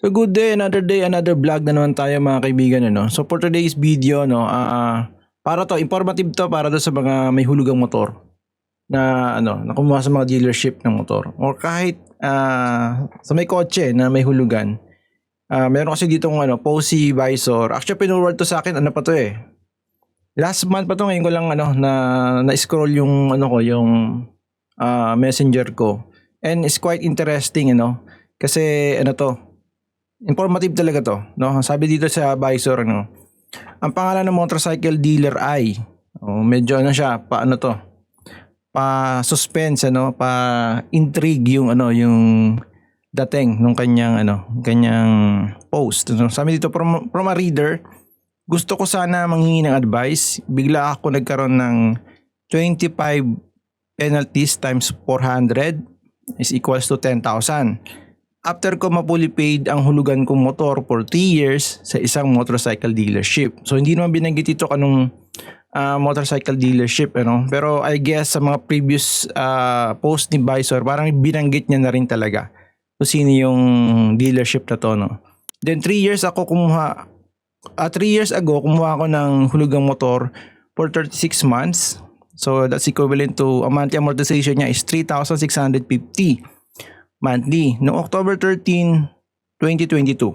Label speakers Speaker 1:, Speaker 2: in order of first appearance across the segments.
Speaker 1: So good day, another vlog na naman tayo mga kaibigan ano. So for today's video no, para to informative to para do sa mga may hulugang motor na na kumuha sa mga dealership ng motor or kahit sa may kotse na may hulugan. Meron kasi dito ng Posey Visor. Actually pinurward to sa akin pa to eh. Last month pa to, ngayon ko lang na-scroll yung yung messenger ko. And it's quite interesting kasi to. Informative talaga to, no? Sabi dito sa Visor, ang pangalan ng motorcycle dealer ay, medyo siya, pa suspense, pa intrigue yung dating nung kanyang post. Sabi dito from a reader, gusto ko sana manghingi ng advice. Bigla ako nagkaroon ng 25 penalties times 400 is equals to 10,000. After ko mapuli paid ang hulugan kong motor for 3 years sa isang motorcycle dealership. So hindi naman binanggit ito kanong motorcycle dealership pero I guess sa mga previous post ni Visor parang binanggit niya na rin talaga kung sino yung dealership na to Then 3 years ago kumuha ako ng hulugang motor for 36 months. So that's equivalent to a monthly amortization niya is 3,650 monthly noong October 13, 2022.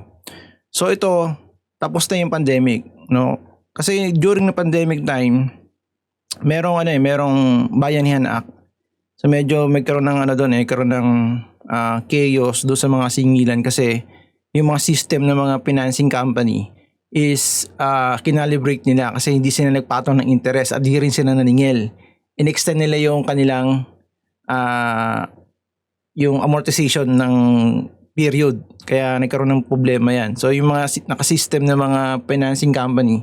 Speaker 1: So ito, tapos na yung pandemic, Kasi during the pandemic time, merong Bayanihan Act. So medyo magkaroon ng nagkaroon ng chaos do sa mga singilan kasi yung mga system ng mga financing company is kinalibrate nila kasi hindi sila nagpatong ng interest at di rin sila naningil. In-extend nila yung kanilang yung amortization ng period. Kaya nagkaroon ng problema yan. So yung mga nakasystem ng mga financing company,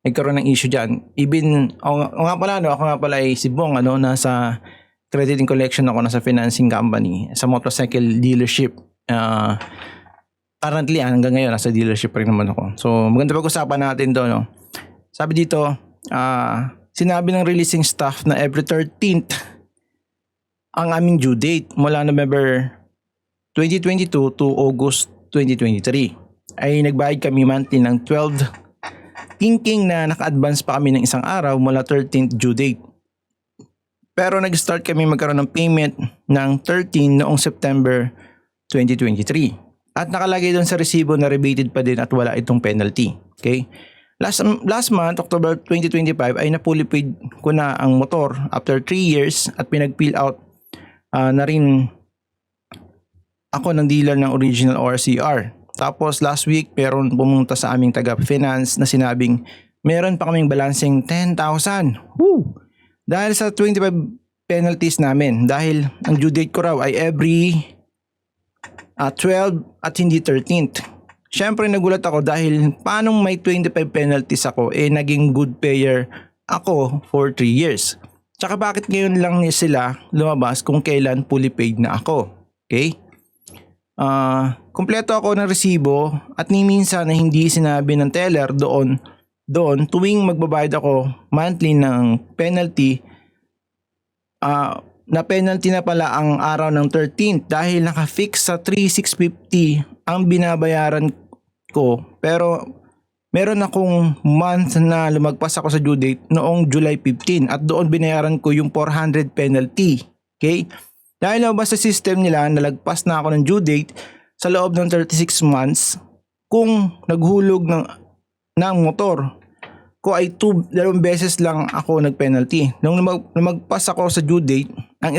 Speaker 1: nagkaroon ng issue dyan. Even, ako nga pala ay si Bong, nasa credit and collection ako, nasa financing company, sa motorcycle dealership. Currently, hanggang ngayon, nasa dealership pa rin naman ako. So maganda pag-usapan natin to, Sabi dito, sinabi ng releasing staff na every 13th ang aming due date mula November 2022 to August 2023 ay nagbayad kami monthly ng 12 thinking na naka-advance pa kami ng isang araw mula 13th due date. Pero nag-start kami magkaroon ng payment ng 13 noong September 2023 at nakalagay doon sa resibo na rebated pa din at wala itong penalty. Okay? Last month, October 2025 ay na-fully paid ko na ang motor after 3 years at pinag-fill out na rin ako ng dealer ng original ORCR. Tapos last week meron pumunta sa aming taga-finance na sinabing meron pa kaming balancing 10,000. Woo! Dahil sa 25 penalties namin dahil ang due date ko raw ay every 12 at hindi 13th. Syempre nagulat ako dahil paanong may 25 penalties ako naging good payer ako for 3 years. Tsaka bakit ngayon lang sila lumabas kung kailan fully paid na ako? Okay? Kompleto ako ng resibo at ni minsan na hindi sinabi ng teller doon tuwing magbabayad ako monthly ng penalty na penalty na pala ang araw ng 13th dahil naka-fix sa 3,650 ang binabayaran ko pero meron akong month na lumagpas ako sa due date noong July 15 at doon binayaran ko yung 400 penalty. Okay? Dahil labas sa system nila, nalagpas na ako ng due date sa loob ng 36 months kung naghulog ng motor ko ay 2 beses lang ako nagpenalty. Nung lumagpas ako sa due date, ang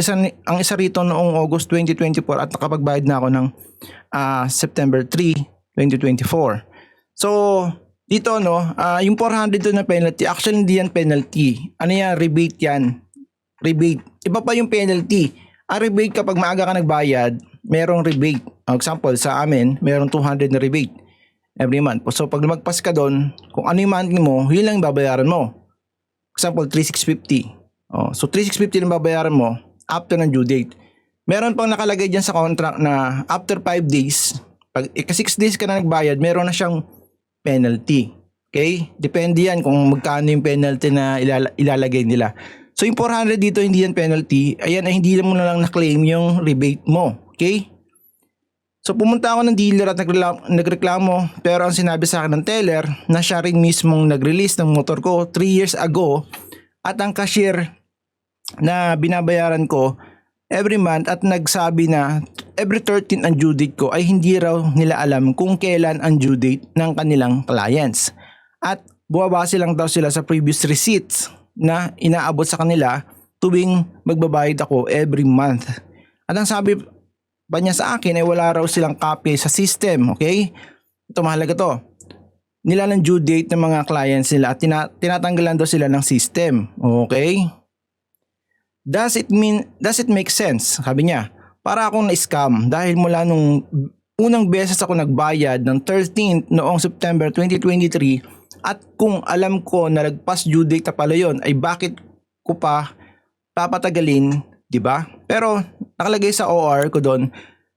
Speaker 1: isa rito noong August 2024 at nakapagbayad na ako ng September 3, 2024. So, dito yung 400 na penalty, actually hindi yan penalty. Rebate yan. Rebate. Iba pa yung penalty. Ang rebate kapag maaga ka nagbayad, merong rebate. Example, sa amin, merong 200 na rebate every month. So pag lumagpas ka doon, kung ano yung monthly mo, yun lang yung babayaran mo. Example, 3,650. So 3,650 lang babayaran mo after ng due date. Meron pang nakalagay dyan sa contract na after 5 days, pag 6 days ka na nagbayad, meron na siyang penalty. Okay? Depende yan kung magkano yung penalty na ilalagay nila. So yung 400 dito hindi yan penalty. Ayan ay hindi mo na lang na-claim yung rebate mo. Okay? So pumunta ako ng dealer at nagreklamo, pero ang sinabi sa akin ng teller na siya rin mismong nag-release ng motor ko 3 years ago at ang cashier na binabayaran ko every month at nagsabi na every 13 ang due date ko ay hindi raw nila alam kung kailan ang due date ng kanilang clients. At buwabase lang daw sila sa previous receipts na inaabot sa kanila tuwing magbabayad ako every month. At ang sabi ba niya sa akin ay wala raw silang copy sa system, okay? Ito mahalaga to. Nila ng due date ng mga clients nila at tinatanggalan daw sila ng system, okay? Does it make sense? Sabi niya, para akong na-scam dahil mula nung unang beses ako nagbayad ng 13th noong September 2023 at kung alam ko na lagpas due date na pala yun ay bakit ko pa papatagalin, di ba? Pero nakalagay sa OR ko doon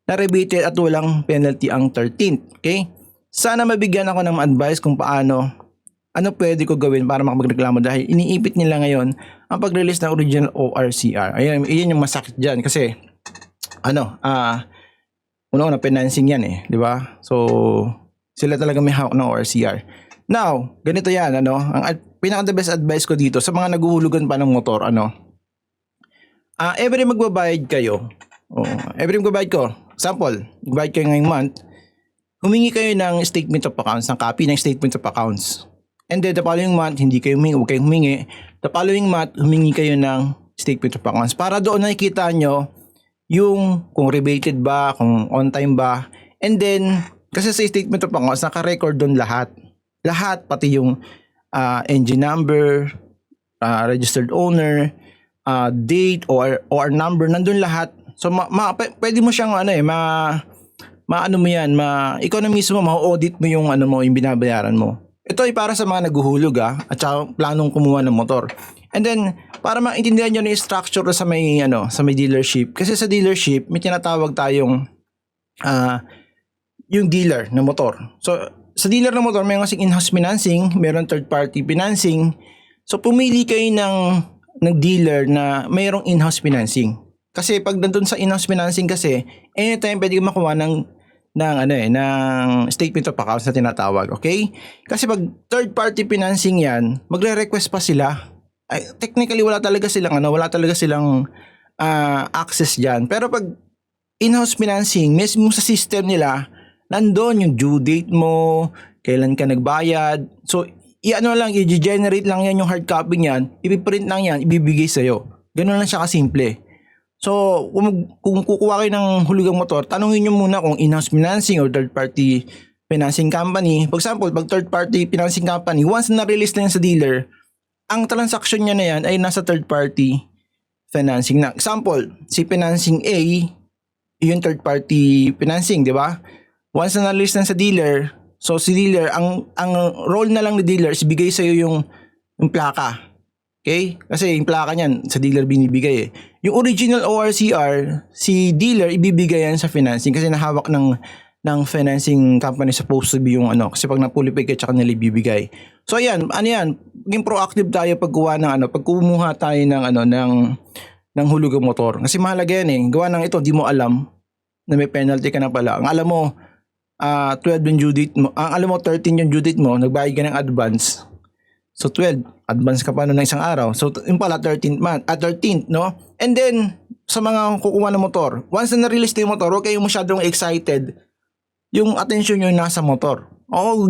Speaker 1: na rebated at walang penalty ang 13th, okay? Sana mabigyan ako ng advice kung ano pwede ko gawin para makapagreklamo dahil iniipit nila ngayon ang pag-release ng original ORCR. Ayan, iyan yung masakit dyan kasi una financing yan di ba? So sila talaga may hawak ng ORCR. Now, ganito yan, ang pinaka the best advice ko dito sa mga naguhulugan pa ng motor, every magbabayad kayo, every magbabayad ko, example, magbabayad kayo ngayong month, humingi kayo ng statement of accounts, ng copy ng statement of accounts. And then the following month, hindi kayo humingi, huwag kayong humingi. The following month, humingi kayo ng statement of accounts para doon nakikita nyo yung kung rebated ba, kung on time ba. And then, kasi sa statement of accounts, naka-record doon lahat. Lahat, pati yung engine number, registered owner, date, or number, nandun lahat. So, pwede mo siyang ikaw na mismo, ma-audit mo yung yung binabayaran mo. Ito ay para sa mga naguhulog at saka planong kumuha ng motor. And then para maintindihan niyo yung structure sa may dealership. Kasi sa dealership may tinatawag tayong yung dealer ng motor. So sa dealer ng motor may kasing in-house financing, meron third party financing. So pumili kayo ng dealer na mayroong in-house financing. Kasi pag nandun sa in-house financing kasi anytime pwede kang makuha ng statement of accounts na tinatawag, okay? Kasi pag third party financing yan, magre-request pa sila. Technically wala talaga silang access diyan. Pero pag in-house financing, mismo sa system nila, nandoon yung due date mo, kailan ka nagbayad. So, i-generate lang yan yung hard copy niyan, ipiprint lang yan, ibibigay sa'yo. Ganun lang siya kasimple. So, kung kukuha kayo ng hulugang motor, tanungin nyo muna kung in-house financing or third-party financing company. For example, pag third-party financing company, once na-release na yan sa dealer, ang transaction niya na yan ay nasa third-party financing na. Example, si financing A, yung third-party financing, di ba? Once na-release na sa dealer, so si dealer, ang role na lang ni dealer is bigay sa'yo yung plaka. Okay? Kasi yung plaka niyan sa dealer binibigay Yung original ORCR, si dealer ibibigay yan sa financing kasi nahawak ng financing company supposed to be yung kasi pag napulipay kayo tsaka nila ibibigay. So ayan, maging proactive tayo pagkuha ng pag kumuha tayo ng hulugang motor. Kasi mahalaga yan gawa ng ito, di mo alam na may penalty ka na pala. Ang alam mo 12 yung due date mo, ang alam mo 13 yung due date mo, nagbayad ka ng advance. So 12, advance ka pa ng isang araw. So yung pala 13th, no? And then sa mga kukuha ng motor, once na na-release na yung motor, huwag kayong masyadong excited. Yung attention nyo nasa motor.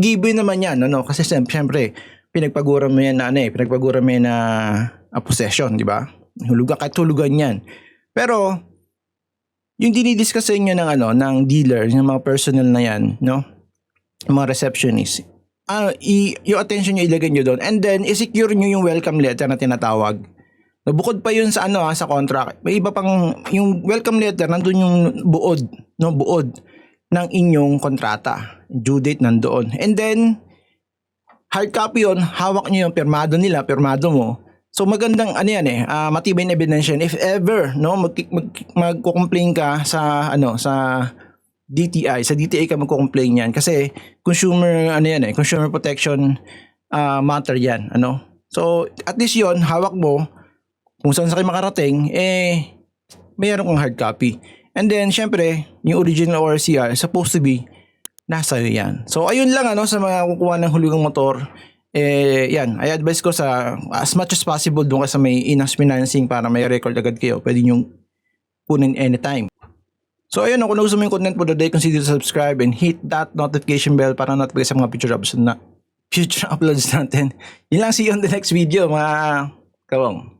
Speaker 1: Given naman yan, kasi siyempre pinagpagura mo yan na possession, di ba? Kahit hulugan yan. Pero yung dinidiscuss sa inyo ng dealer, yung mga personnel na yan, no? Yung mga receptionist, yung attention nyo ilagay nyo doon and then i-secure nyo yung welcome letter na tinatawag. Bukod pa yun sa sa contract. May iba pang yung welcome letter nandun yung buod ng inyong kontrata. Due date nandoon. And then hard copy yun, hawak nyo yung pirmado nila, pirmado mo. So magandang matibay na ebidensya if ever magko-complain ka sa DTI, sa DTI ka magko-complain yan kasi consumer consumer protection matter yan, So at least yon hawak mo kung saan sa kayo makarating mayroon kang hard copy. And then, syempre, yung original ORCR is supposed to be nasa iyo yan. So, ayun lang sa mga kukuha ng hulugang motor. Yan, I advise ko sa as much as possible doon ka sa may in-house financing para may record agad kayo. Pwede nyo kunin anytime. So, ayun, kung gusto mo yung content for the day, consider to subscribe and hit that notification bell para notify sa mga future uploads natin. Yun lang, see you on the next video, mga kawang.